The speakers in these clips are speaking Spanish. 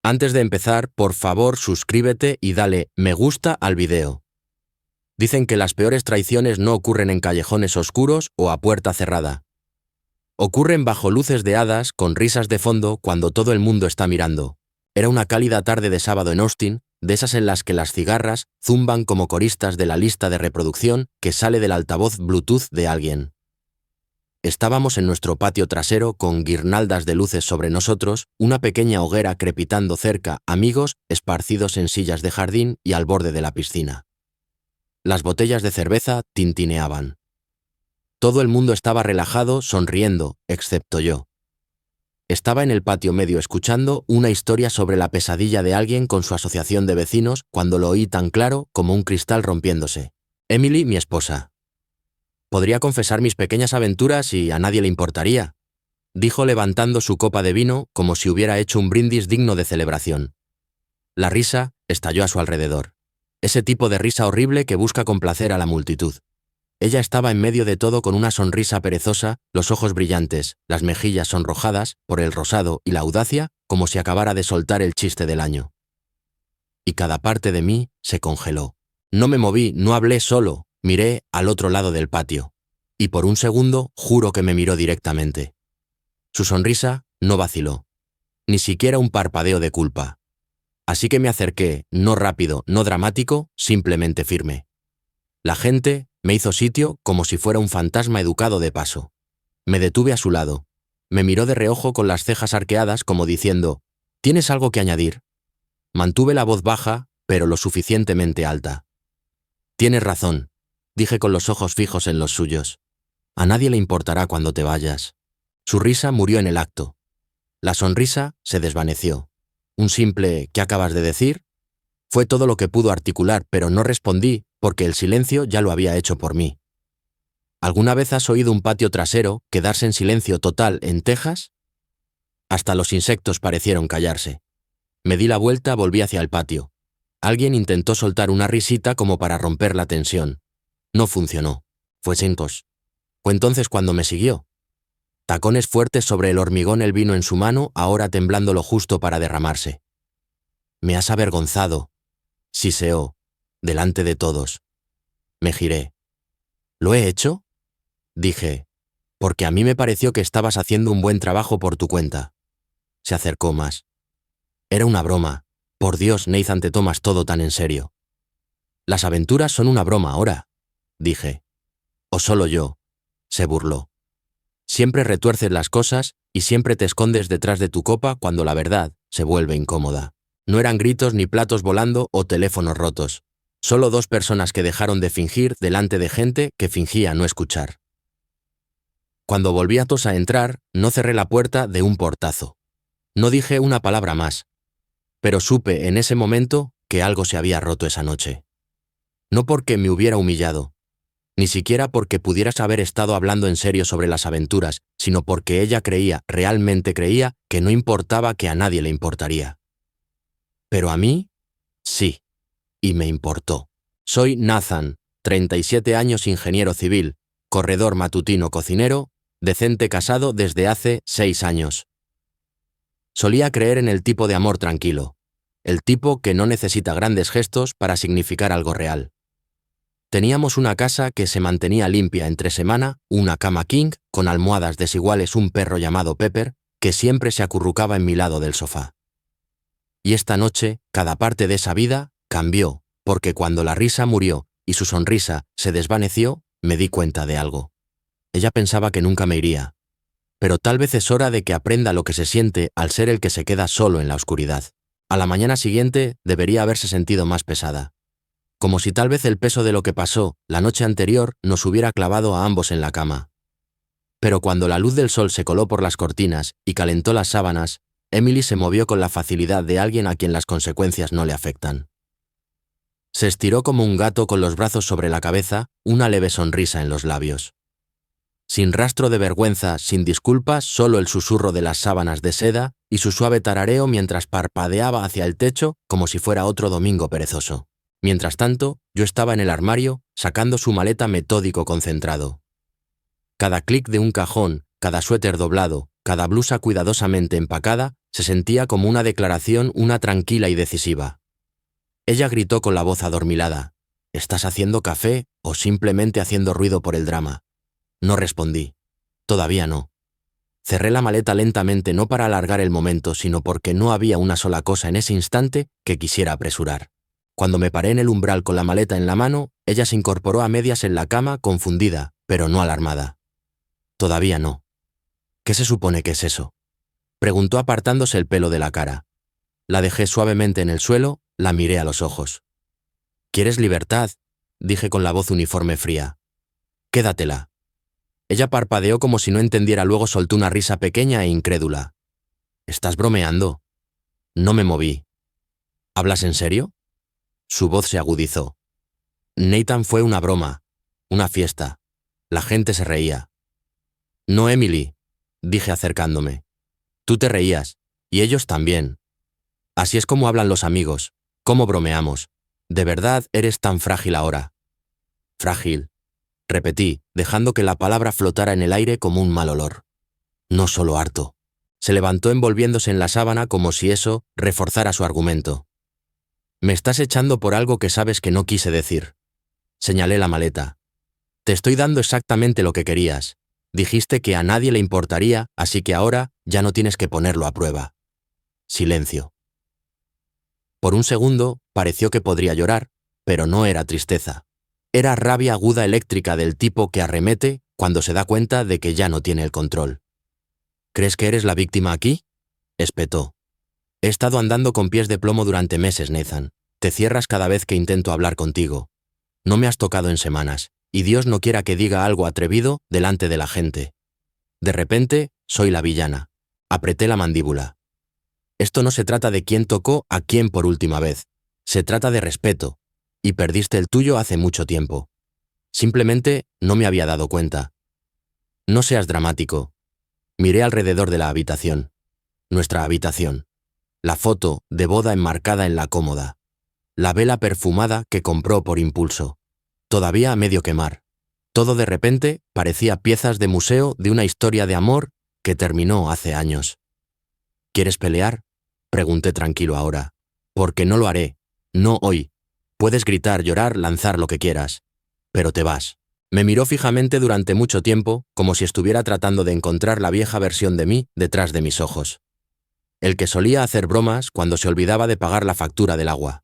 Antes de empezar, por favor, suscríbete y dale me gusta al video. Dicen que las peores traiciones no ocurren en callejones oscuros o a puerta cerrada. Ocurren bajo luces de hadas, con risas de fondo, cuando todo el mundo está mirando. Era una cálida tarde de sábado en Austin, de esas en las que las cigarras zumban como coristas de la lista de reproducción que sale del altavoz Bluetooth de alguien. Estábamos en nuestro patio trasero con guirnaldas de luces sobre nosotros, una pequeña hoguera crepitando cerca, amigos esparcidos en sillas de jardín y al borde de la piscina. Las botellas de cerveza tintineaban. Todo el mundo estaba relajado, sonriendo, excepto yo. Estaba en el patio medio escuchando una historia sobre la pesadilla de alguien con su asociación de vecinos cuando lo oí tan claro como un cristal rompiéndose. Emily, mi esposa. Podría confesar mis pequeñas aventuras y a nadie le importaría, dijo levantando su copa de vino como si hubiera hecho un brindis digno de celebración. La risa estalló a su alrededor. Ese tipo de risa horrible que busca complacer a la multitud. Ella estaba en medio de todo con una sonrisa perezosa, los ojos brillantes, las mejillas sonrojadas por el rosado y la audacia, como si acabara de soltar el chiste del año. Y cada parte de mí se congeló. No me moví, no hablé solo, miré al otro lado del patio. Y por un segundo juro que me miró directamente. Su sonrisa no vaciló. Ni siquiera un parpadeo de culpa. Así que me acerqué, no rápido, no dramático, simplemente firme. La gente me hizo sitio como si fuera un fantasma educado de paso. Me detuve a su lado. Me miró de reojo con las cejas arqueadas como diciendo, ¿tienes algo que añadir? Mantuve la voz baja, pero lo suficientemente alta. Tienes razón, dije con los ojos fijos en los suyos. A nadie le importará cuando te vayas. Su risa murió en el acto. La sonrisa se desvaneció. Un simple ¿qué acabas de decir? Fue todo lo que pudo articular, pero no respondí porque el silencio ya lo había hecho por mí. ¿Alguna vez has oído un patio trasero quedarse en silencio total en Texas? Hasta los insectos parecieron callarse. Me di la vuelta, volví hacia el patio. Alguien intentó soltar una risita como para romper la tensión. No funcionó. Fue Senkos. Fue entonces cuando me siguió. Tacones fuertes sobre el hormigón, el vino en su mano, ahora temblando lo justo para derramarse. Me has avergonzado, siseó, delante de todos. Me giré. ¿Lo he hecho? Dije, porque a mí me pareció que estabas haciendo un buen trabajo por tu cuenta. Se acercó más. Era una broma. Por Dios, Nathan, te tomas todo tan en serio. Las aventuras son una broma ahora, dije. O solo yo, se burló. Siempre retuerces las cosas y siempre te escondes detrás de tu copa cuando la verdad se vuelve incómoda. No eran gritos ni platos volando o teléfonos rotos. Solo dos personas que dejaron de fingir delante de gente que fingía no escuchar. Cuando volví a entrar, no cerré la puerta de un portazo. No dije una palabra más. Pero supe en ese momento que algo se había roto esa noche. No porque me hubiera humillado, ni siquiera porque pudieras haber estado hablando en serio sobre las aventuras, sino porque ella creía, realmente creía, que no importaba, que a nadie le importaría. Pero a mí, sí, y me importó. Soy Nathan, 37 años, ingeniero civil, corredor matutino, cocinero, decente, casado desde hace 6 años. Solía creer en el tipo de amor tranquilo, el tipo que no necesita grandes gestos para significar algo real. Teníamos una casa que se mantenía limpia entre semana, una cama king con almohadas desiguales, un perro llamado Pepper, que siempre se acurrucaba en mi lado del sofá. Y esta noche, cada parte de esa vida cambió, porque cuando la risa murió y su sonrisa se desvaneció, me di cuenta de algo. Ella pensaba que nunca me iría. Pero tal vez es hora de que aprenda lo que se siente al ser el que se queda solo en la oscuridad. A la mañana siguiente debería haberse sentido más pesada. Como si tal vez el peso de lo que pasó la noche anterior nos hubiera clavado a ambos en la cama. Pero cuando la luz del sol se coló por las cortinas y calentó las sábanas, Emily se movió con la facilidad de alguien a quien las consecuencias no le afectan. Se estiró como un gato con los brazos sobre la cabeza, una leve sonrisa en los labios. Sin rastro de vergüenza, sin disculpas, solo el susurro de las sábanas de seda y su suave tarareo mientras parpadeaba hacia el techo como si fuera otro domingo perezoso. Mientras tanto, yo estaba en el armario, sacando su maleta, metódico, concentrado. Cada clic de un cajón, cada suéter doblado, cada blusa cuidadosamente empacada, se sentía como una declaración, una tranquila y decisiva. Ella gritó con la voz adormilada: «¿Estás haciendo café o simplemente haciendo ruido por el drama?» No respondí. Todavía no. Cerré la maleta lentamente, no para alargar el momento, sino porque no había una sola cosa en ese instante que quisiera apresurar. Cuando me paré en el umbral con la maleta en la mano, ella se incorporó a medias en la cama, confundida, pero no alarmada. Todavía no. ¿Qué se supone que es eso?, preguntó apartándose el pelo de la cara. La dejé suavemente en el suelo, la miré a los ojos. «¿Quieres libertad?», dije con la voz uniforme fría. «Quédatela». Ella parpadeó como si no entendiera, luego soltó una risa pequeña e incrédula. «¿Estás bromeando?» No me moví. «¿Hablas en serio?». Su voz se agudizó. «Nathan fue una broma, una fiesta. La gente se reía». «No, Emily», dije acercándome. «Tú te reías, y ellos también. Así es como hablan los amigos, cómo bromeamos. ¿De verdad eres tan frágil ahora?». «Frágil», repetí, dejando que la palabra flotara en el aire como un mal olor. «No solo harto». Se levantó envolviéndose en la sábana como si eso reforzara su argumento. «Me estás echando por algo que sabes que no quise decir». Señalé la maleta. «Te estoy dando exactamente lo que querías. Dijiste que a nadie le importaría, así que ahora ya no tienes que ponerlo a prueba». Silencio. Por un segundo pareció que podría llorar, pero no era tristeza. Era rabia aguda eléctrica del tipo que arremete cuando se da cuenta de que ya no tiene el control. «¿Crees que eres la víctima aquí?», espetó. «He estado andando con pies de plomo durante meses, Nathan. Te cierras cada vez que intento hablar contigo. No me has tocado en semanas, y Dios no quiera que diga algo atrevido delante de la gente. De repente, soy la villana». Apreté la mandíbula. «Esto no se trata de quién tocó a quién por última vez. Se trata de respeto, y perdiste el tuyo hace mucho tiempo. Simplemente no me había dado cuenta». «No seas dramático». Miré alrededor de la habitación. Nuestra habitación. La foto de boda enmarcada en la cómoda. La vela perfumada que compró por impulso. Todavía a medio quemar. Todo de repente parecía piezas de museo de una historia de amor que terminó hace años. «¿Quieres pelear?», pregunté tranquilo ahora. «Porque no lo haré. No hoy. Puedes gritar, llorar, lanzar lo que quieras. Pero te vas». Me miró fijamente durante mucho tiempo, como si estuviera tratando de encontrar la vieja versión de mí detrás de mis ojos. El que solía hacer bromas cuando se olvidaba de pagar la factura del agua.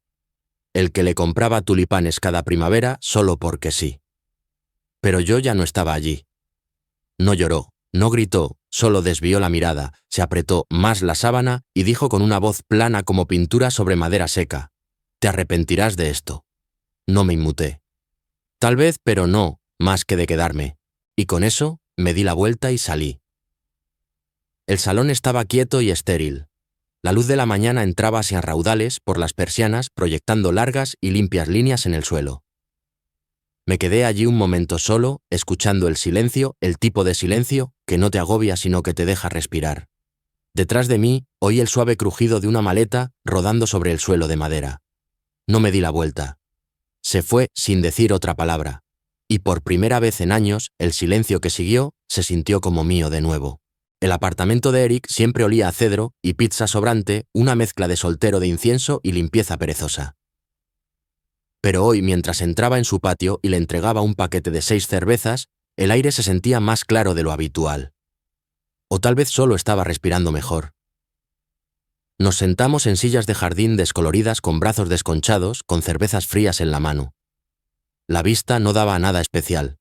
El que le compraba tulipanes cada primavera solo porque sí. Pero yo ya no estaba allí. No lloró, no gritó, solo desvió la mirada, se apretó más la sábana y dijo con una voz plana como pintura sobre madera seca: «Te arrepentirás de esto». No me inmuté. Tal vez, pero no, más que de quedarme. Y con eso me di la vuelta y salí. El salón estaba quieto y estéril. La luz de la mañana entraba hacia raudales por las persianas, proyectando largas y limpias líneas en el suelo. Me quedé allí un momento solo, escuchando el silencio, el tipo de silencio que no te agobia sino que te deja respirar. Detrás de mí oí el suave crujido de una maleta rodando sobre el suelo de madera. No me di la vuelta. Se fue sin decir otra palabra. Y por primera vez en años, el silencio que siguió se sintió como mío de nuevo. El apartamento de Eric siempre olía a cedro y pizza sobrante, una mezcla de soltero de incienso y limpieza perezosa. Pero hoy, mientras entraba en su patio y le entregaba un paquete de 6 cervezas, el aire se sentía más claro de lo habitual. O tal vez solo estaba respirando mejor. Nos sentamos en sillas de jardín descoloridas con brazos desconchados, con cervezas frías en la mano. La vista no daba a nada especial.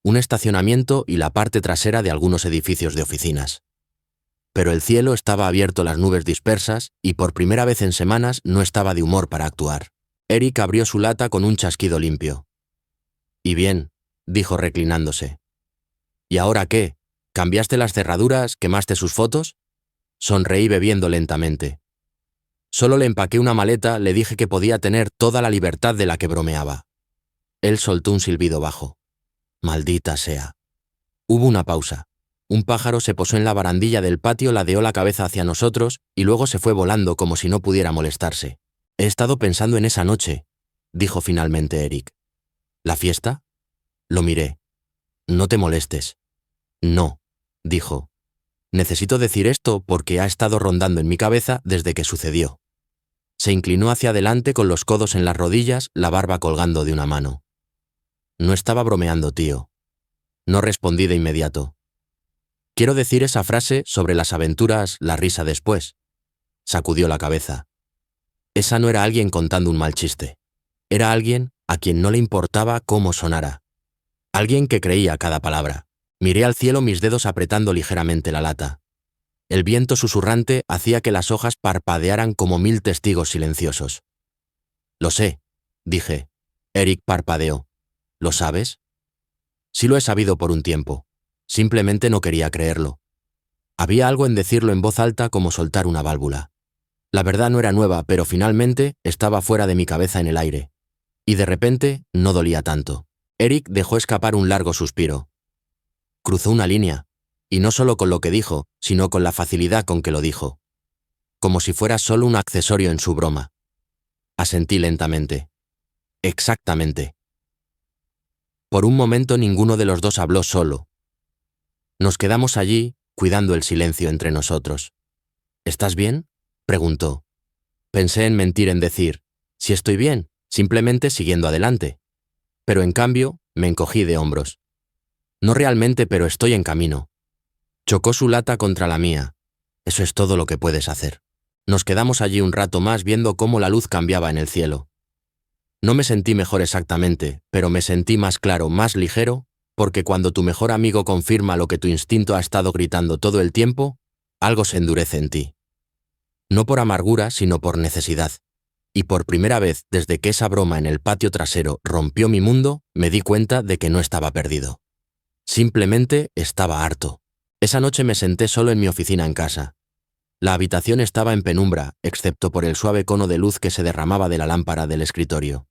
Un estacionamiento y la parte trasera de algunos edificios de oficinas. Pero el cielo estaba abierto a las nubes dispersas y por primera vez en semanas no estaba de humor para actuar. Eric abrió su lata con un chasquido limpio. «¿Y bien?», dijo reclinándose. «¿Y ahora qué? ¿Cambiaste las cerraduras? ¿Quemaste sus fotos?». Sonreí bebiendo lentamente. Solo le empaqué una maleta, le dije que podía tener toda la libertad de la que bromeaba. Él soltó un silbido bajo. «Maldita sea». Hubo una pausa. Un pájaro se posó en la barandilla del patio, ladeó la cabeza hacia nosotros y luego se fue volando como si no pudiera molestarse. «He estado pensando en esa noche», dijo finalmente Eric. «¿La fiesta?». Lo miré. «No te molestes». «No», dijo. Necesito decir esto porque ha estado rondando en mi cabeza desde que sucedió. Se inclinó hacia adelante con los codos en las rodillas, la barba colgando de una mano. No estaba bromeando, tío. No respondí de inmediato. Quiero decir esa frase sobre las aventuras, la risa después. Sacudió la cabeza. Esa no era alguien contando un mal chiste. Era alguien a quien no le importaba cómo sonara. Alguien que creía cada palabra. Miré al cielo, mis dedos apretando ligeramente la lata. El viento susurrante hacía que las hojas parpadearan como 1000 testigos silenciosos. Lo sé, dije. Eric parpadeó. ¿Lo sabes? Sí, lo he sabido por un tiempo. Simplemente no quería creerlo. Había algo en decirlo en voz alta como soltar una válvula. La verdad no era nueva, pero finalmente estaba fuera de mi cabeza en el aire. Y de repente no dolía tanto. Eric dejó escapar un largo suspiro. Cruzó una línea, y no solo con lo que dijo, sino con la facilidad con que lo dijo. Como si fuera solo un accesorio en su broma. Asentí lentamente. Exactamente. Por un momento ninguno de los dos habló solo. Nos quedamos allí, cuidando el silencio entre nosotros. ¿Estás bien?, preguntó. Pensé en mentir, en decir, si estoy bien, simplemente siguiendo adelante. Pero en cambio, me encogí de hombros. No realmente, pero estoy en camino. Chocó su lata contra la mía. Eso es todo lo que puedes hacer. Nos quedamos allí un rato más viendo cómo la luz cambiaba en el cielo. No me sentí mejor exactamente, pero me sentí más claro, más ligero, porque cuando tu mejor amigo confirma lo que tu instinto ha estado gritando todo el tiempo, algo se endurece en ti. No por amargura, sino por necesidad. Y por primera vez desde que esa broma en el patio trasero rompió mi mundo, me di cuenta de que no estaba perdido. Simplemente estaba harto. Esa noche me senté solo en mi oficina en casa. La habitación estaba en penumbra, excepto por el suave cono de luz que se derramaba de la lámpara del escritorio.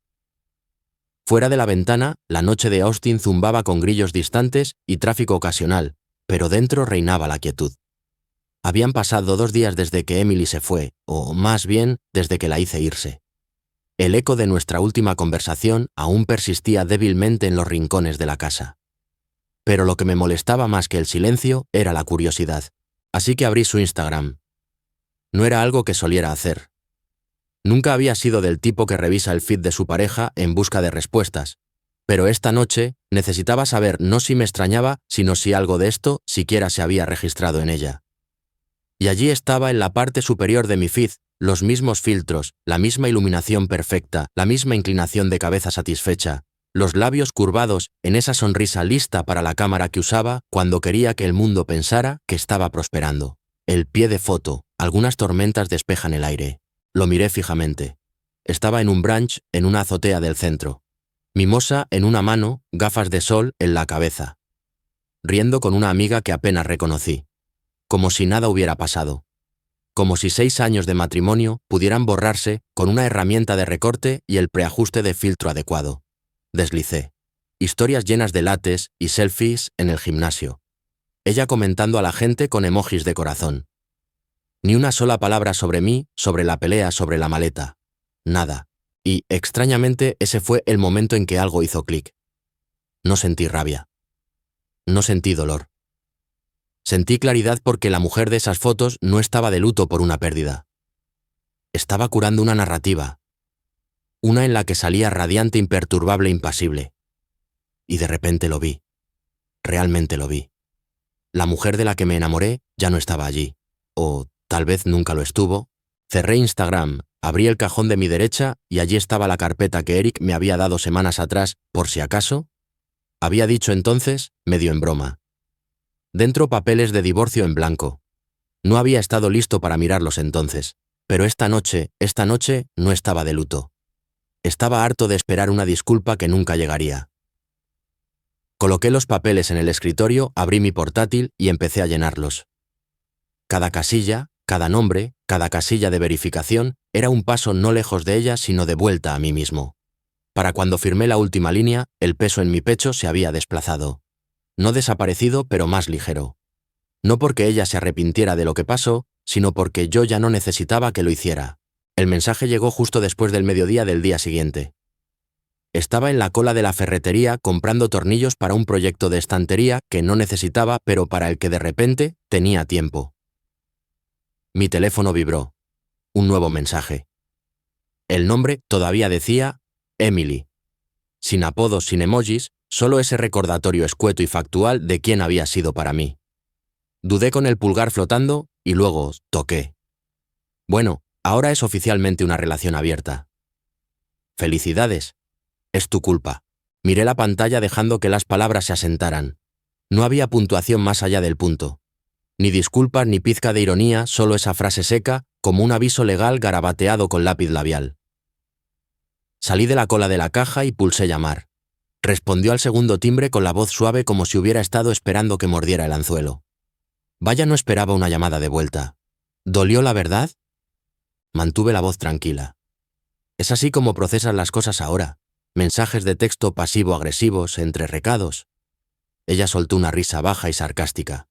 Fuera de la ventana, la noche de Austin zumbaba con grillos distantes y tráfico ocasional, pero dentro reinaba la quietud. Habían pasado 2 días desde que Emily se fue, o más bien, desde que la hice irse. El eco de nuestra última conversación aún persistía débilmente en los rincones de la casa. Pero lo que me molestaba más que el silencio era la curiosidad, así que abrí su Instagram. No era algo que soliera hacer. Nunca había sido del tipo que revisa el feed de su pareja en busca de respuestas, pero esta noche necesitaba saber no si me extrañaba, sino si algo de esto siquiera se había registrado en ella. Y allí estaba en la parte superior de mi feed, los mismos filtros, la misma iluminación perfecta, la misma inclinación de cabeza satisfecha, los labios curvados en esa sonrisa lista para la cámara que usaba cuando quería que el mundo pensara que estaba prosperando. El pie de foto, algunas tormentas despejan el aire. Lo miré fijamente. Estaba en un brunch en una azotea del centro. Mimosa en una mano, gafas de sol en la cabeza. Riendo con una amiga que apenas reconocí. Como si nada hubiera pasado. Como si 6 años de matrimonio pudieran borrarse con una herramienta de recorte y el preajuste de filtro adecuado. Deslicé. Historias llenas de lates y selfies en el gimnasio. Ella comentando a la gente con emojis de corazón. Ni una sola palabra sobre mí, sobre la pelea, sobre la maleta. Nada. Y, extrañamente, ese fue el momento en que algo hizo clic. No sentí rabia. No sentí dolor. Sentí claridad porque la mujer de esas fotos no estaba de luto por una pérdida. Estaba curando una narrativa. Una en la que salía radiante, imperturbable, impasible. Y de repente lo vi. Realmente lo vi. La mujer de la que me enamoré ya no estaba allí. O tal vez nunca lo estuvo. Cerré Instagram, abrí el cajón de mi derecha y allí estaba la carpeta que Eric me había dado semanas atrás, por si acaso. Había dicho entonces, medio en broma. Dentro papeles de divorcio en blanco. No había estado listo para mirarlos entonces, pero esta noche no estaba de luto. Estaba harto de esperar una disculpa que nunca llegaría. Coloqué los papeles en el escritorio, abrí mi portátil y empecé a llenarlos. Cada casilla, cada nombre, cada casilla de verificación era un paso no lejos de ella, sino de vuelta a mí mismo. Para cuando firmé la última línea, el peso en mi pecho se había desplazado. No desaparecido, pero más ligero. No porque ella se arrepintiera de lo que pasó, sino porque yo ya no necesitaba que lo hiciera. El mensaje llegó justo después del mediodía del día siguiente. Estaba en la cola de la ferretería comprando tornillos para un proyecto de estantería que no necesitaba, pero para el que de repente tenía tiempo. Mi teléfono vibró. Un nuevo mensaje. El nombre todavía decía Emily. Sin apodos, sin emojis, solo ese recordatorio escueto y factual de quién había sido para mí. Dudé con el pulgar flotando y luego toqué. Bueno, ahora es oficialmente una relación abierta. Felicidades. Es tu culpa. Miré la pantalla dejando que las palabras se asentaran. No había puntuación más allá del punto. Ni disculpas ni pizca de ironía, solo esa frase seca, como un aviso legal garabateado con lápiz labial. Salí de la cola de la caja y pulsé llamar. Respondió al segundo timbre con la voz suave como si hubiera estado esperando que mordiera el anzuelo. Vaya, no esperaba una llamada de vuelta. ¿Dolió la verdad? Mantuve la voz tranquila. Es así como procesas las cosas ahora. Mensajes de texto pasivo-agresivos entre recados. Ella soltó una risa baja y sarcástica.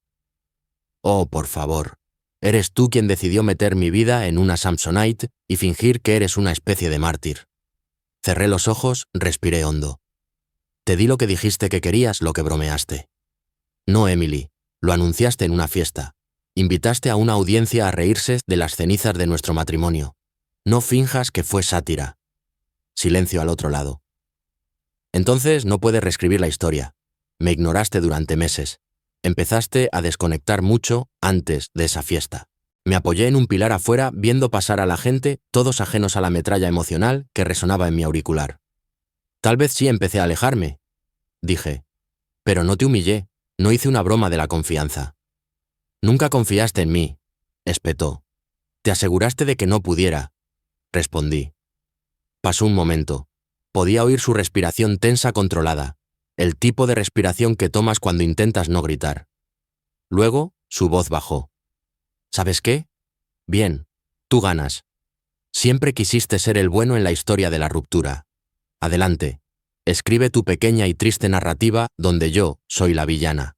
Oh, por favor. Eres tú quien decidió meter mi vida en una Samsonite y fingir que eres una especie de mártir. Cerré los ojos, respiré hondo. Te di lo que dijiste que querías, lo que bromeaste. No, Emily, lo anunciaste en una fiesta. Invitaste a una audiencia a reírse de las cenizas de nuestro matrimonio. No finjas que fue sátira. Silencio al otro lado. Entonces no puedes reescribir la historia. Me ignoraste durante meses. Empezaste a desconectar mucho antes de esa fiesta. Me apoyé en un pilar afuera viendo pasar a la gente, todos ajenos a la metralla emocional que resonaba en mi auricular. Tal vez sí empecé a alejarme, dije. Pero no te humillé, no hice una broma de la confianza. Nunca confiaste en mí, espetó. Te aseguraste de que no pudiera, respondí. Pasó un momento. Podía oír su respiración tensa controlada, el tipo de respiración que tomas cuando intentas no gritar. Luego, su voz bajó. ¿Sabes qué? Bien, tú ganas. Siempre quisiste ser el bueno en la historia de la ruptura. Adelante, escribe tu pequeña y triste narrativa donde yo soy la villana.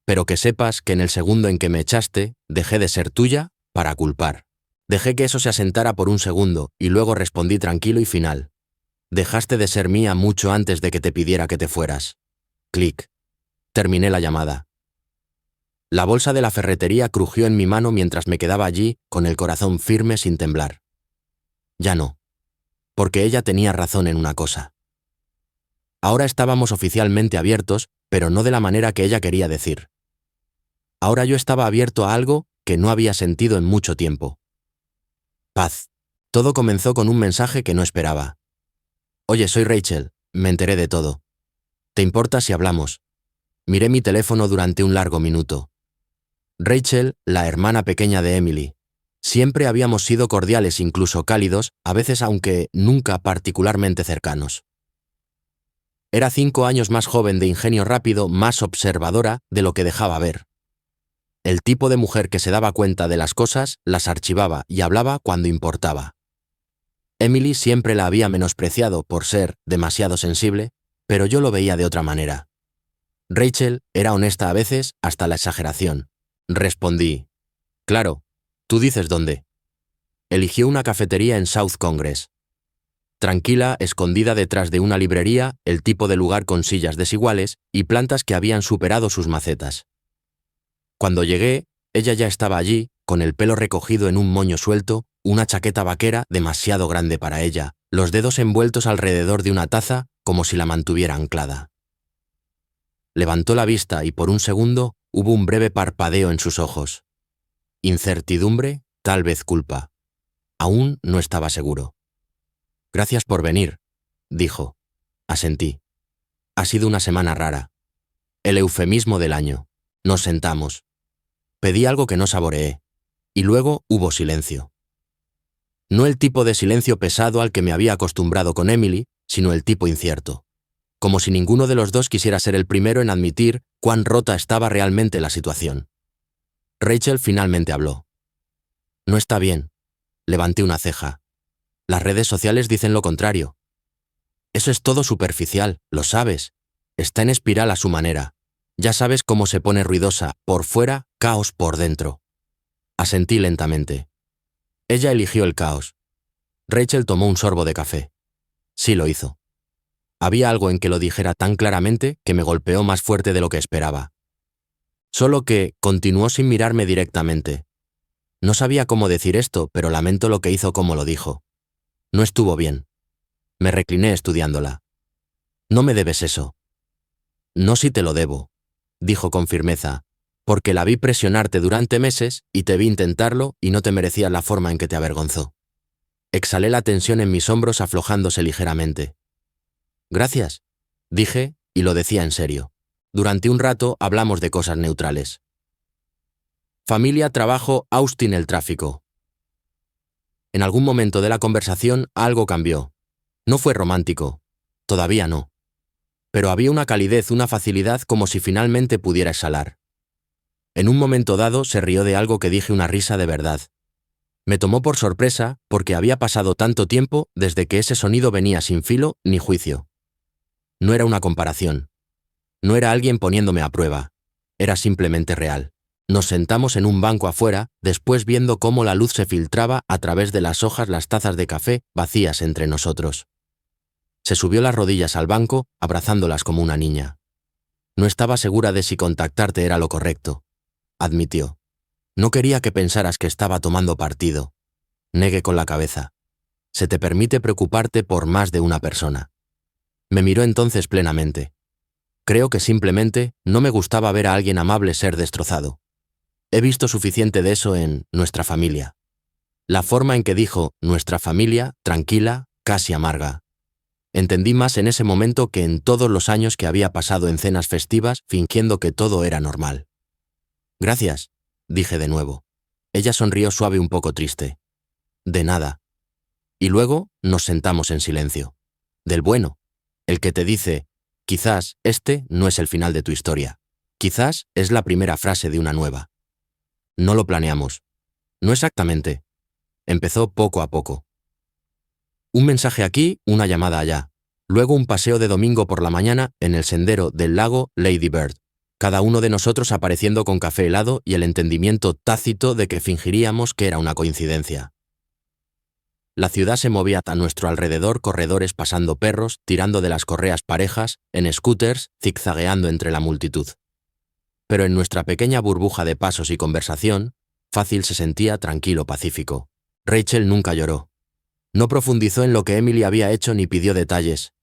Pero que sepas que en el segundo en que me echaste, dejé de ser tuya para culpar. Dejé que eso se asentara por un segundo y luego respondí tranquilo y final. Dejaste de ser mía mucho antes de que te pidiera que te fueras. Clic. Terminé la llamada. La bolsa de la ferretería crujió en mi mano mientras me quedaba allí con el corazón firme sin temblar. Ya no. Porque ella tenía razón en una cosa. Ahora estábamos oficialmente abiertos, pero no de la manera que ella quería decir. Ahora yo estaba abierto a algo que no había sentido en mucho tiempo. Paz. Todo comenzó con un mensaje que no esperaba. Oye, soy Rachel, me enteré de todo. ¿Te importa si hablamos? Miré mi teléfono durante un largo minuto. Rachel, la hermana pequeña de Emily. Siempre habíamos sido cordiales, incluso cálidos, a veces aunque nunca particularmente cercanos. Era 5 años más joven, de ingenio rápido, más observadora de lo que dejaba ver. El tipo de mujer que se daba cuenta de las cosas, las archivaba y hablaba cuando importaba. Emily siempre la había menospreciado por ser demasiado sensible, pero yo lo veía de otra manera. Rachel era honesta a veces hasta la exageración. Respondí. Claro, tú dices dónde. Eligió una cafetería en South Congress. Tranquila, escondida detrás de una librería, el tipo de lugar con sillas desiguales y plantas que habían superado sus macetas. Cuando llegué, ella ya estaba allí, con el pelo recogido en un moño suelto, una chaqueta vaquera demasiado grande para ella, los dedos envueltos alrededor de una taza como si la mantuviera anclada. Levantó la vista y por un segundo hubo un breve parpadeo en sus ojos. Incertidumbre, tal vez culpa. Aún no estaba seguro. Gracias por venir, dijo. Asentí. Ha sido una semana rara. El eufemismo del año. Nos sentamos. Pedí algo que no saboreé. Y luego hubo silencio. No el tipo de silencio pesado al que me había acostumbrado con Emily, sino el tipo incierto. Como si ninguno de los dos quisiera ser el primero en admitir cuán rota estaba realmente la situación. Rachel finalmente habló. No está bien. Levanté una ceja. Las redes sociales dicen lo contrario. Eso es todo superficial, lo sabes. Está en espiral a su manera. Ya sabes cómo se pone ruidosa, por fuera, caos por dentro. Asentí lentamente. Ella eligió el caos. Rachel tomó un sorbo de café. Sí lo hizo. Había algo en que lo dijera tan claramente que me golpeó más fuerte de lo que esperaba. Solo que continuó sin mirarme directamente. No sabía cómo decir esto, pero lamento lo que hizo como lo dijo. No estuvo bien. Me recliné estudiándola. No me debes eso. No, si te lo debo, dijo con firmeza, porque la vi presionarte durante meses y te vi intentarlo y no te merecías la forma en que te avergonzó. Exhalé la tensión en mis hombros aflojándose ligeramente. Gracias, dije, y lo decía en serio. Durante un rato hablamos de cosas neutrales. Familia, trabajo, Austin, el tráfico. En algún momento de la conversación algo cambió. No fue romántico, todavía no. Pero había una calidez, una facilidad como si finalmente pudiera exhalar. En un momento dado se rió de algo que dije, una risa de verdad. Me tomó por sorpresa porque había pasado tanto tiempo desde que ese sonido venía sin filo ni juicio. No era una comparación. No era alguien poniéndome a prueba. Era simplemente real. Nos sentamos en un banco afuera, después viendo cómo la luz se filtraba a través de las hojas, las tazas de café vacías entre nosotros. Se subió las rodillas al banco, abrazándolas como una niña. No estaba segura de si contactarte era lo correcto, admitió. No quería que pensaras que estaba tomando partido. Negué con la cabeza. Se te permite preocuparte por más de una persona. Me miró entonces plenamente. Creo que simplemente no me gustaba ver a alguien amable ser destrozado. He visto suficiente de eso en nuestra familia. La forma en que dijo nuestra familia, tranquila, casi amarga. Entendí más en ese momento que en todos los años que había pasado en cenas festivas fingiendo que todo era normal. Gracias, dije de nuevo. Ella sonrió suave, un poco triste. De nada. Y luego nos sentamos en silencio. Del bueno, el que te dice, quizás este no es el final de tu historia. Quizás es la primera frase de una nueva. No lo planeamos. No exactamente. Empezó poco a poco. Un mensaje aquí, una llamada allá. Luego un paseo de domingo por la mañana en el sendero del lago Lady Bird. Cada uno de nosotros apareciendo con café helado y el entendimiento tácito de que fingiríamos que era una coincidencia. La ciudad se movía a nuestro alrededor, corredores pasando perros, tirando de las correas parejas, en scooters, zigzagueando entre la multitud. Pero en nuestra pequeña burbuja de pasos y conversación, fácil se sentía tranquilo, pacífico. Rachel nunca lloró. No profundizó en lo que Emily había hecho ni pidió detalles.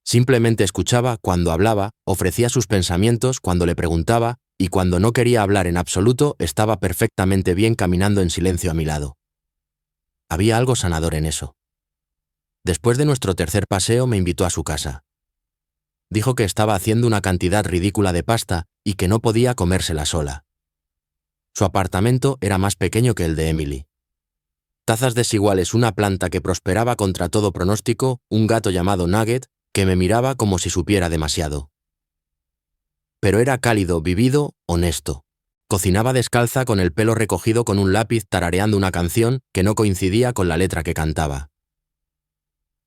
Simplemente escuchaba cuando hablaba, ofrecía sus pensamientos cuando le preguntaba, y cuando no quería hablar en absoluto, estaba perfectamente bien caminando en silencio a mi lado. Había algo sanador en eso. Después de nuestro tercer paseo me invitó a su casa. Dijo que estaba haciendo una cantidad ridícula de pasta y que no podía comérsela sola. Su apartamento era más pequeño que el de Emily. Tazas desiguales, una planta que prosperaba contra todo pronóstico, un gato llamado Nugget que me miraba como si supiera demasiado. Pero era cálido, vivido, honesto. Cocinaba descalza con el pelo recogido con un lápiz tarareando una canción que no coincidía con la letra que cantaba.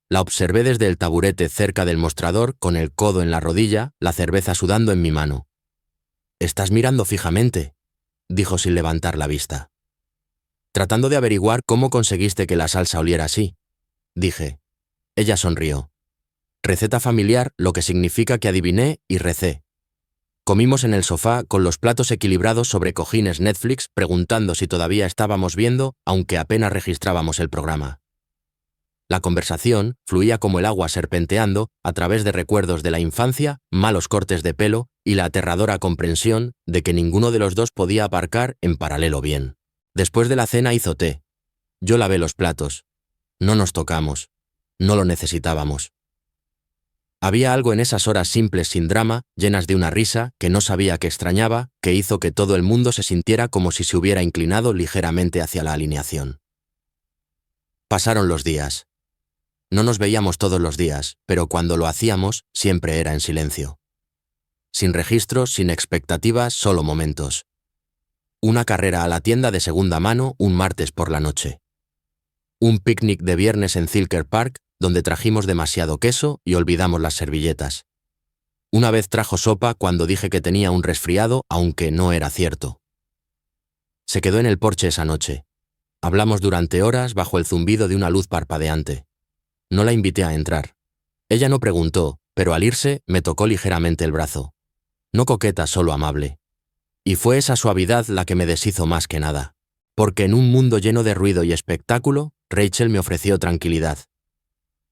La observé desde el taburete cerca del mostrador con el codo en la rodilla, la cerveza sudando en mi mano. «Estás mirando fijamente», dijo sin levantar la vista. «Tratando de averiguar cómo conseguiste que la salsa oliera así», dije. Ella sonrió. Receta familiar, lo que significa que adiviné y recé. Comimos en el sofá con los platos equilibrados sobre cojines Netflix, preguntando si todavía estábamos viendo, aunque apenas registrábamos el programa. La conversación fluía como el agua serpenteando a través de recuerdos de la infancia, malos cortes de pelo y la aterradora comprensión de que ninguno de los dos podía aparcar en paralelo bien. Después de la cena hizo té. Yo lavé los platos. No nos tocamos. No lo necesitábamos. Había algo en esas horas simples sin drama, llenas de una risa que no sabía que extrañaba, que hizo que todo el mundo se sintiera como si se hubiera inclinado ligeramente hacia la alineación. Pasaron los días. No nos veíamos todos los días, pero cuando lo hacíamos, siempre era en silencio. Sin registros, sin expectativas, solo momentos. Una carrera a la tienda de segunda mano un martes por la noche. Un picnic de viernes en Zilker Park, donde trajimos demasiado queso y olvidamos las servilletas. Una vez trajo sopa cuando dije que tenía un resfriado, aunque no era cierto. Se quedó en el porche esa noche. Hablamos durante horas bajo el zumbido de una luz parpadeante. No la invité a entrar. Ella no preguntó, pero al irse me tocó ligeramente el brazo. No coqueta, solo amable. Y fue esa suavidad la que me deshizo más que nada. Porque en un mundo lleno de ruido y espectáculo, Rachel me ofreció tranquilidad.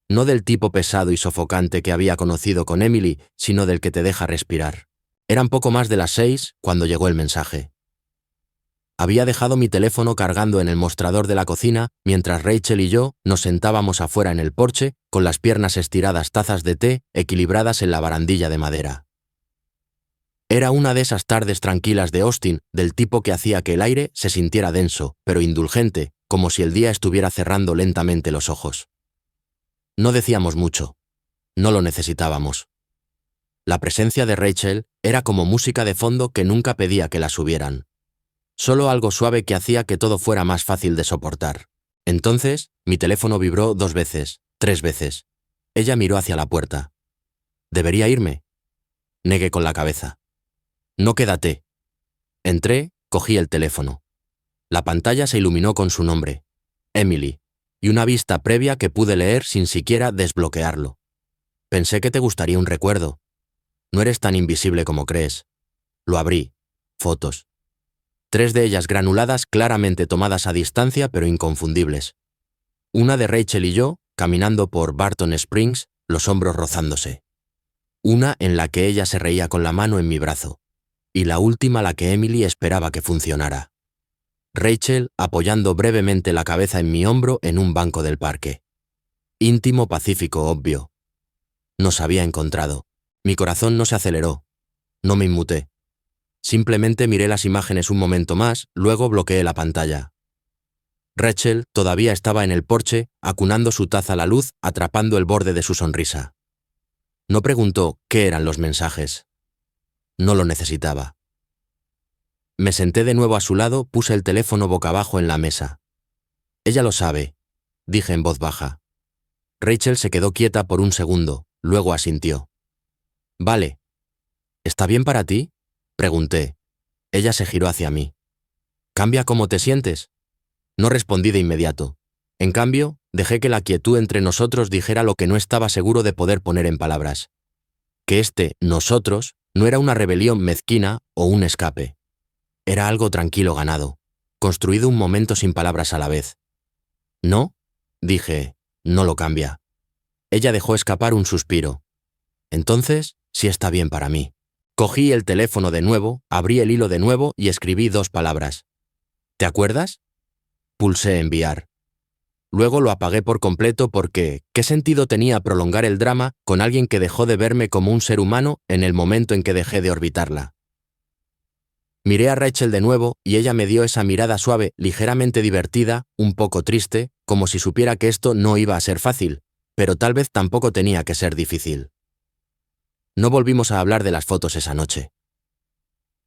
No del tipo pesado y sofocante que había conocido con Emily, sino del que te deja respirar. Eran poco más de las 6 cuando llegó el mensaje. Había dejado mi teléfono cargando en el mostrador de la cocina mientras Rachel y yo nos sentábamos afuera en el porche con las piernas estiradas, tazas de té equilibradas en la barandilla de madera. Era una de esas tardes tranquilas de Austin, del tipo que hacía que el aire se sintiera denso, pero indulgente, como si el día estuviera cerrando lentamente los ojos. No decíamos mucho. No lo necesitábamos. La presencia de Rachel era como música de fondo que nunca pedía que la subieran. Solo algo suave que hacía que todo fuera más fácil de soportar. Entonces, mi teléfono vibró 2 veces, 3 veces. Ella miró hacia la puerta. ¿Debería irme? Negué con la cabeza. No, quédate. Entré, cogí el teléfono. La pantalla se iluminó con su nombre, Emily, y una vista previa que pude leer sin siquiera desbloquearlo. Pensé que te gustaría un recuerdo. No eres tan invisible como crees. Lo abrí. Fotos. 3 de ellas granuladas, claramente tomadas a distancia pero inconfundibles. Una de Rachel y yo, caminando por Barton Springs, los hombros rozándose. Una en la que ella se reía con la mano en mi brazo. Y la última la que Emily esperaba que funcionara. Rachel apoyando brevemente la cabeza en mi hombro en un banco del parque. Íntimo, pacífico, obvio. Nos había encontrado. Mi corazón no se aceleró. No me inmuté. Simplemente miré las imágenes un momento más, luego bloqueé la pantalla. Rachel todavía estaba en el porche, acunando su taza a la luz, atrapando el borde de su sonrisa. No preguntó qué eran los mensajes. No lo necesitaba. Me senté de nuevo a su lado, puse el teléfono boca abajo en la mesa. Ella lo sabe, dije en voz baja. Rachel se quedó quieta por un segundo, luego asintió. Vale. ¿Está bien para ti? Pregunté. Ella se giró hacia mí. ¿Cambia cómo te sientes? No respondí de inmediato. En cambio, dejé que la quietud entre nosotros dijera lo que no estaba seguro de poder poner en palabras. Que nosotros no era una rebelión mezquina o un escape. Era algo tranquilo ganado, construido un momento sin palabras a la vez. ¿No? Dije, no lo cambia. Ella dejó escapar un suspiro. Entonces, sí está bien para mí. Cogí el teléfono de nuevo, abrí el hilo de nuevo y escribí 2 palabras. ¿Te acuerdas? Pulsé enviar. Luego lo apagué por completo porque, ¿qué sentido tenía prolongar el drama con alguien que dejó de verme como un ser humano en el momento en que dejé de orbitarla? Miré a Rachel de nuevo y ella me dio esa mirada suave, ligeramente divertida, un poco triste, como si supiera que esto no iba a ser fácil, pero tal vez tampoco tenía que ser difícil. No volvimos a hablar de las fotos esa noche.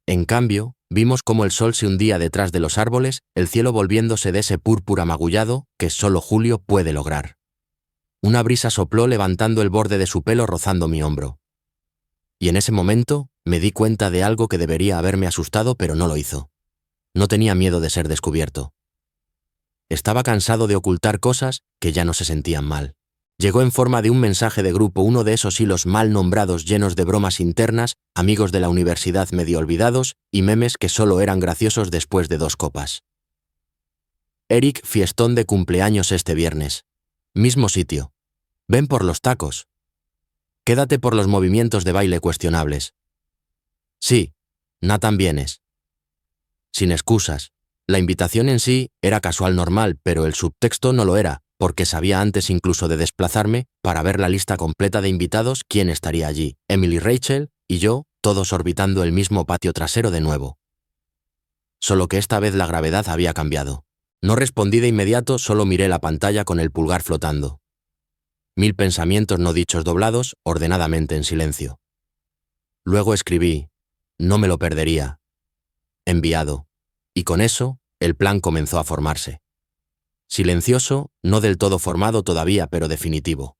En cambio, vimos cómo el sol se hundía detrás de los árboles, el cielo volviéndose de ese púrpura magullado que solo julio puede lograr. Una brisa sopló levantando el borde de su pelo rozando mi hombro. Y en ese momento me di cuenta de algo que debería haberme asustado, pero no lo hizo. No tenía miedo de ser descubierto. Estaba cansado de ocultar cosas que ya no se sentían mal. Llegó en forma de un mensaje de grupo, uno de esos hilos mal nombrados llenos de bromas internas, amigos de la universidad medio olvidados y memes que solo eran graciosos después de 2 copas. Eric, fiestón de cumpleaños este viernes. Mismo sitio. Ven por los tacos. Quédate por los movimientos de baile cuestionables. Sí, Nathan vienes. Sin excusas. La invitación en sí era casual normal, pero el subtexto no lo era, porque sabía antes incluso de desplazarme para ver la lista completa de invitados quién estaría allí. Emily, Rachel y yo, todos orbitando el mismo patio trasero de nuevo. Solo que esta vez la gravedad había cambiado. No respondí de inmediato, solo miré la pantalla con el pulgar flotando. 1000 pensamientos no dichos doblados, ordenadamente en silencio. Luego escribí, no me lo perdería. Enviado. Y con eso, el plan comenzó a formarse. Silencioso, no del todo formado todavía, pero definitivo.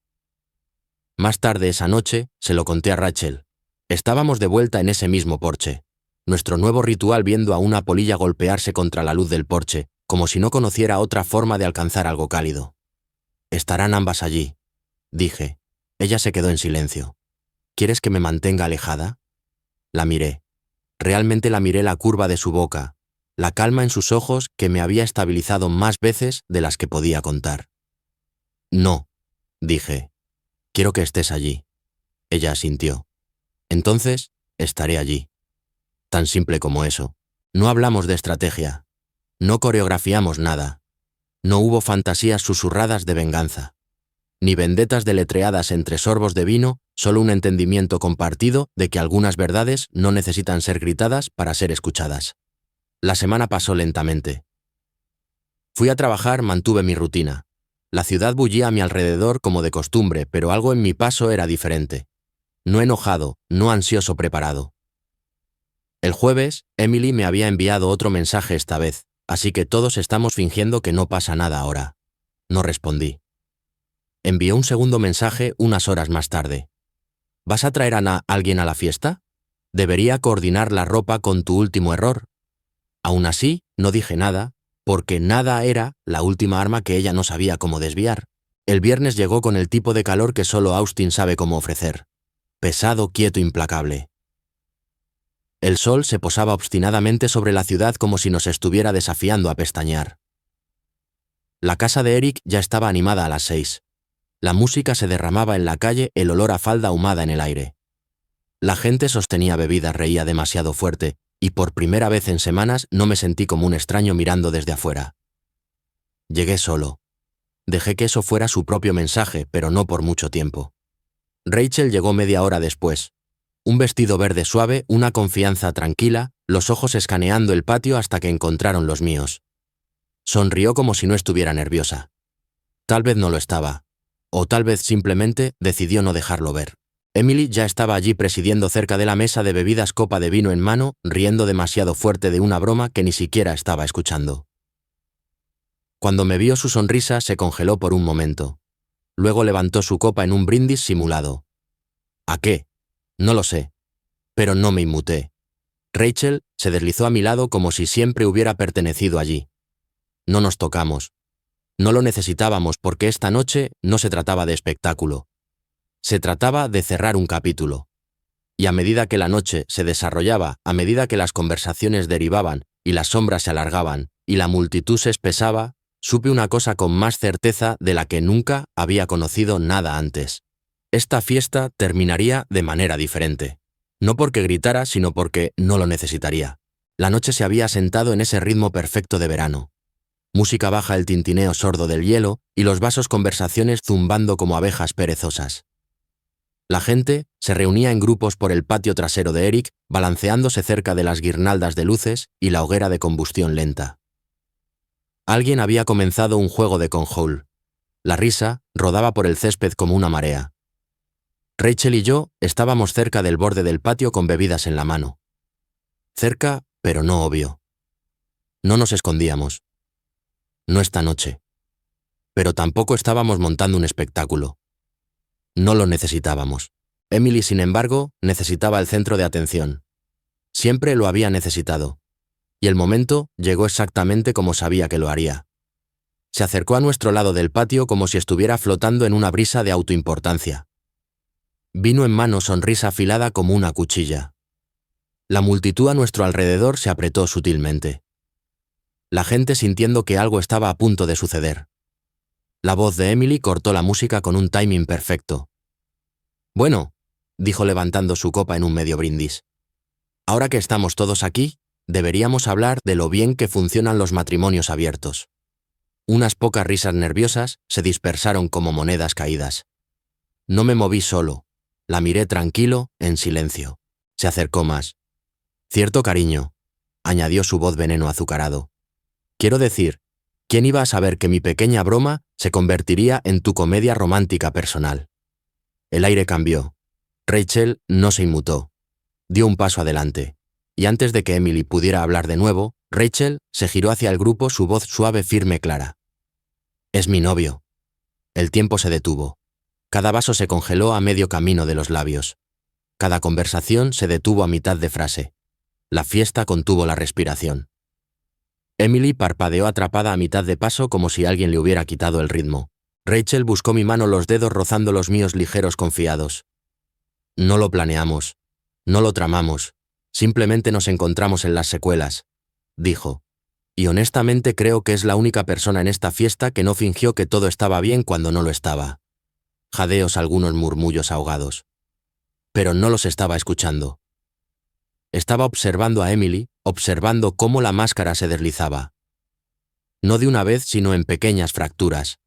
Más tarde esa noche, se lo conté a Rachel. Estábamos de vuelta en ese mismo porche. Nuestro nuevo ritual viendo a una polilla golpearse contra la luz del porche, como si no conociera otra forma de alcanzar algo cálido. Estarán ambas allí, dije. Ella se quedó en silencio. ¿Quieres que me mantenga alejada? La miré. Realmente la miré, la curva de su boca, la calma en sus ojos que me había estabilizado más veces de las que podía contar. No, dije. Quiero que estés allí. Ella asintió. Entonces, estaré allí. Tan simple como eso. No hablamos de estrategia. No coreografiamos nada. No hubo fantasías susurradas de venganza. Ni vendetas deletreadas entre sorbos de vino, solo un entendimiento compartido de que algunas verdades no necesitan ser gritadas para ser escuchadas. La semana pasó lentamente. Fui a trabajar, mantuve mi rutina. La ciudad bullía a mi alrededor como de costumbre, pero algo en mi paso era diferente. No enojado, no ansioso, preparado. El jueves, Emily me había enviado otro mensaje esta vez, así que todos estamos fingiendo que no pasa nada ahora. No respondí. Envió un segundo mensaje unas horas más tarde. ¿Vas a traer a alguien a la fiesta? Debería coordinar la ropa con tu último error. Aún así, no dije nada, porque nada era la última arma que ella no sabía cómo desviar. El viernes llegó con el tipo de calor que solo Austin sabe cómo ofrecer. Pesado, quieto, implacable. El sol se posaba obstinadamente sobre la ciudad como si nos estuviera desafiando a pestañear. La casa de Eric ya estaba animada a las 6. La música se derramaba en la calle, el olor a falda ahumada en el aire. La gente sostenía bebidas, reía demasiado fuerte, y por primera vez en semanas no me sentí como un extraño mirando desde afuera. Llegué solo. Dejé que eso fuera su propio mensaje, pero no por mucho tiempo. Rachel llegó media hora después. Un vestido verde suave, una confianza tranquila, los ojos escaneando el patio hasta que encontraron los míos. Sonrió como si no estuviera nerviosa. Tal vez no lo estaba. O tal vez simplemente decidió no dejarlo ver. Emily ya estaba allí presidiendo cerca de la mesa de bebidas, copa de vino en mano, riendo demasiado fuerte de una broma que ni siquiera estaba escuchando. Cuando me vio, su sonrisa se congeló por un momento. Luego levantó su copa en un brindis simulado. ¿A qué? No lo sé. Pero no me inmuté. Rachel se deslizó a mi lado como si siempre hubiera pertenecido allí. No nos tocamos. No lo necesitábamos porque esta noche no se trataba de espectáculo. Se trataba de cerrar un capítulo. Y a medida que la noche se desarrollaba, a medida que las conversaciones derivaban y las sombras se alargaban y la multitud se espesaba, supe una cosa con más certeza de la que nunca había conocido nada antes. Esta fiesta terminaría de manera diferente. No porque gritara, sino porque no lo necesitaría. La noche se había asentado en ese ritmo perfecto de verano. Música baja, el tintineo sordo del hielo y los vasos, conversaciones zumbando como abejas perezosas. La gente se reunía en grupos por el patio trasero de Eric, balanceándose cerca de las guirnaldas de luces y la hoguera de combustión lenta. Alguien había comenzado un juego de conjole. La risa rodaba por el césped como una marea. Rachel y yo estábamos cerca del borde del patio con bebidas en la mano. Cerca, pero no obvio. No nos escondíamos. No esta noche. Pero tampoco estábamos montando un espectáculo. No lo necesitábamos. Emily, sin embargo, necesitaba el centro de atención. Siempre lo había necesitado. Y el momento llegó exactamente como sabía que lo haría. Se acercó a nuestro lado del patio como si estuviera flotando en una brisa de autoimportancia. Vino en mano, sonrisa afilada como una cuchilla. La multitud a nuestro alrededor se apretó sutilmente. La gente sintiendo que algo estaba a punto de suceder. La voz de Emily cortó la música con un timing perfecto. «Bueno», dijo levantando su copa en un medio brindis. «Ahora que estamos todos aquí, deberíamos hablar de lo bien que funcionan los matrimonios abiertos». Unas pocas risas nerviosas se dispersaron como monedas caídas. No me moví solo. La miré tranquilo, en silencio. Se acercó más. «Cierto, cariño», añadió su voz veneno azucarado. «Quiero decir, ¿quién iba a saber que mi pequeña broma se convertiría en tu comedia romántica personal?» El aire cambió. Rachel no se inmutó. Dio un paso adelante. Y antes de que Emily pudiera hablar de nuevo, Rachel se giró hacia el grupo, su voz suave, firme, clara. «Es mi novio». El tiempo se detuvo. Cada vaso se congeló a medio camino de los labios. Cada conversación se detuvo a mitad de frase. La fiesta contuvo la respiración. Emily parpadeó atrapada a mitad de paso como si alguien le hubiera quitado el ritmo. Rachel buscó mi mano, los dedos rozando los míos ligeros, confiados. No lo planeamos, no lo tramamos, simplemente nos encontramos en las secuelas, dijo. Y honestamente creo que es la única persona en esta fiesta que no fingió que todo estaba bien cuando no lo estaba. Jadeos, algunos murmullos ahogados. Pero no los estaba escuchando. Estaba observando a Emily, observando cómo la máscara se deslizaba. No de una vez, sino en pequeñas fracturas.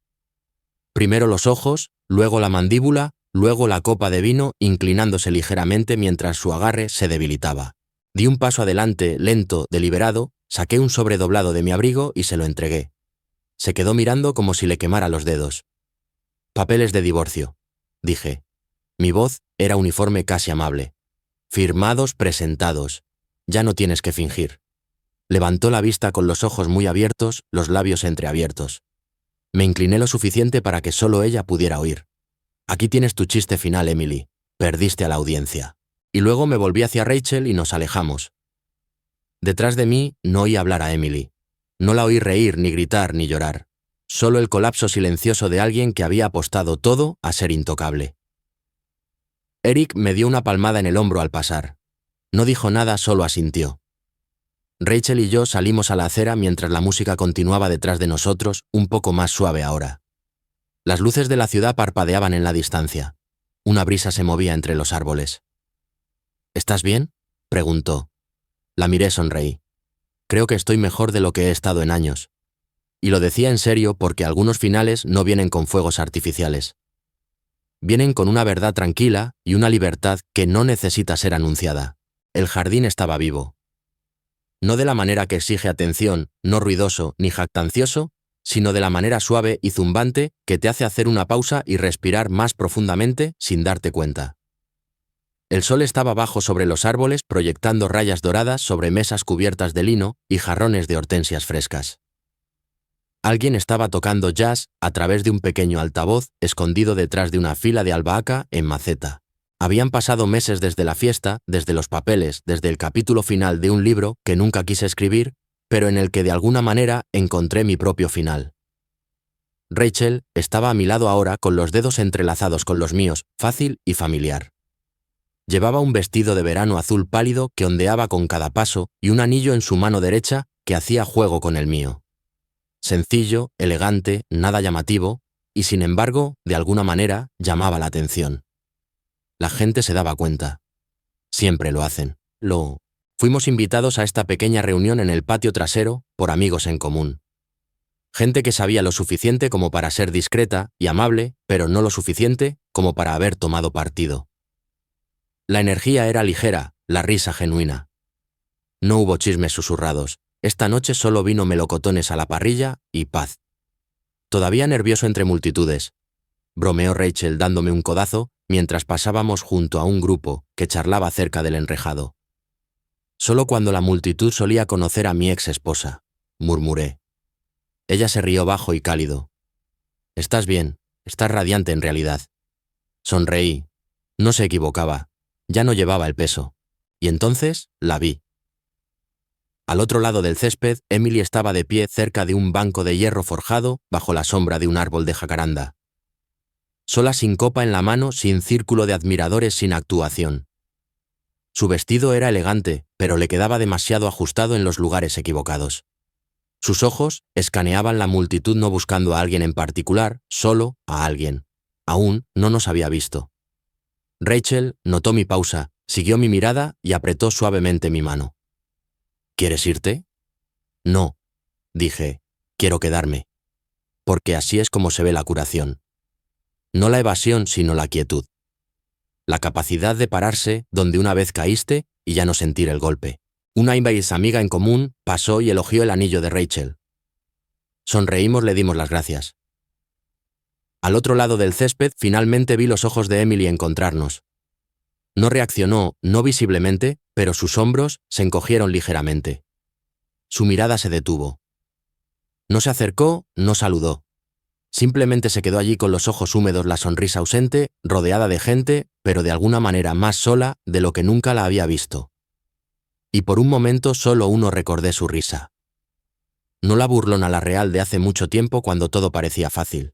Primero los ojos, luego la mandíbula, luego la copa de vino, inclinándose ligeramente mientras su agarre se debilitaba. Di un paso adelante, lento, deliberado, saqué un sobre doblado de mi abrigo y se lo entregué. Se quedó mirando como si le quemara los dedos. Papeles de divorcio, dije. Mi voz era uniforme, casi amable. Firmados, presentados. Ya no tienes que fingir. Levantó la vista con los ojos muy abiertos, los labios entreabiertos. Me incliné lo suficiente para que solo ella pudiera oír. Aquí tienes tu chiste final, Emily. Perdiste a la audiencia. Y luego me volví hacia Rachel y nos alejamos. Detrás de mí no oí hablar a Emily. No la oí reír, ni gritar, ni llorar. Solo el colapso silencioso de alguien que había apostado todo a ser intocable. Eric me dio una palmada en el hombro al pasar. No dijo nada, solo asintió. Rachel y yo salimos a la acera mientras la música continuaba detrás de nosotros, un poco más suave ahora. Las luces de la ciudad parpadeaban en la distancia. Una brisa se movía entre los árboles. ¿Estás bien?, preguntó. La miré, sonreí. Creo que estoy mejor de lo que he estado en años. Y lo decía en serio porque algunos finales no vienen con fuegos artificiales. Vienen con una verdad tranquila y una libertad que no necesita ser anunciada. El jardín estaba vivo. No de la manera que exige atención, no ruidoso ni jactancioso, sino de la manera suave y zumbante que te hace hacer una pausa y respirar más profundamente sin darte cuenta. El sol estaba bajo sobre los árboles, proyectando rayas doradas sobre mesas cubiertas de lino y jarrones de hortensias frescas. Alguien estaba tocando jazz a través de un pequeño altavoz escondido detrás de una fila de albahaca en maceta. Habían pasado meses desde la fiesta, desde los papeles, desde el capítulo final de un libro que nunca quise escribir, pero en el que de alguna manera encontré mi propio final. Rachel estaba a mi lado ahora con los dedos entrelazados con los míos, fácil y familiar. Llevaba un vestido de verano azul pálido que ondeaba con cada paso y un anillo en su mano derecha que hacía juego con el mío. Sencillo, elegante, nada llamativo, y sin embargo, de alguna manera, llamaba la atención. La gente se daba cuenta. Siempre lo hacen. Fuimos invitados a esta pequeña reunión en el patio trasero por amigos en común. Gente que sabía lo suficiente como para ser discreta y amable, pero no lo suficiente como para haber tomado partido. La energía era ligera, la risa genuina. No hubo chismes susurrados. Esta noche solo vino melocotones a la parrilla y paz. Todavía nervioso entre multitudes, bromeó Rachel dándome un codazo mientras pasábamos junto a un grupo que charlaba cerca del enrejado. Solo cuando la multitud solía conocer a mi ex esposa, murmuré. Ella se rió bajo y cálido. Estás bien, estás radiante en realidad. Sonreí. No se equivocaba. Ya no llevaba el peso. Y entonces la vi. Al otro lado del césped, Emily estaba de pie cerca de un banco de hierro forjado bajo la sombra de un árbol de jacaranda. Sola, sin copa en la mano, sin círculo de admiradores, sin actuación. Su vestido era elegante, pero le quedaba demasiado ajustado en los lugares equivocados. Sus ojos escaneaban la multitud no buscando a alguien en particular, solo a alguien. Aún no nos había visto. Rachel notó mi pausa, siguió mi mirada y apretó suavemente mi mano. ¿Quieres irte? No, dije, quiero quedarme. Porque así es como se ve la curación. No la evasión, sino la quietud. La capacidad de pararse donde una vez caíste y ya no sentir el golpe. Una amiga en común pasó y elogió el anillo de Rachel. Sonreímos, le dimos las gracias. Al otro lado del césped, finalmente vi los ojos de Emily encontrarnos. No reaccionó, no visiblemente, pero sus hombros se encogieron ligeramente. Su mirada se detuvo. No se acercó, no saludó. Simplemente se quedó allí con los ojos húmedos, la sonrisa ausente, rodeada de gente, pero de alguna manera más sola de lo que nunca la había visto. Y por un momento solo recordé su risa. No la burlona, la real de hace mucho tiempo cuando todo parecía fácil.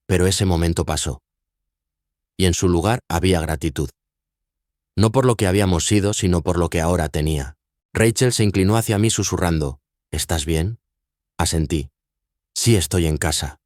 Pero ese momento pasó. Y en su lugar había gratitud. no por lo que habíamos sido, sino por lo que ahora tenía. Rachel se inclinó hacia mí susurrando, ¿estás bien? Asentí. Sí, estoy en casa.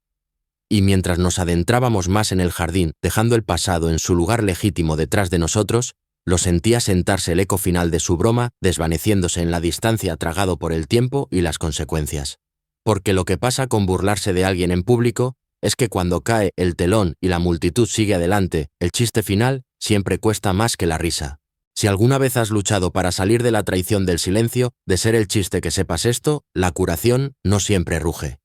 Y mientras nos adentrábamos más en el jardín, dejando el pasado en su lugar legítimo detrás de nosotros, lo sentía sentarse el eco final de su broma, desvaneciéndose en la distancia tragado por el tiempo y las consecuencias. Porque lo que pasa con burlarse de alguien en público es que cuando cae el telón y la multitud sigue adelante, el chiste final siempre cuesta más que la risa. Si alguna vez has luchado para salir de la traición del silencio, de ser el chiste que sepas esto, la curación no siempre ruge.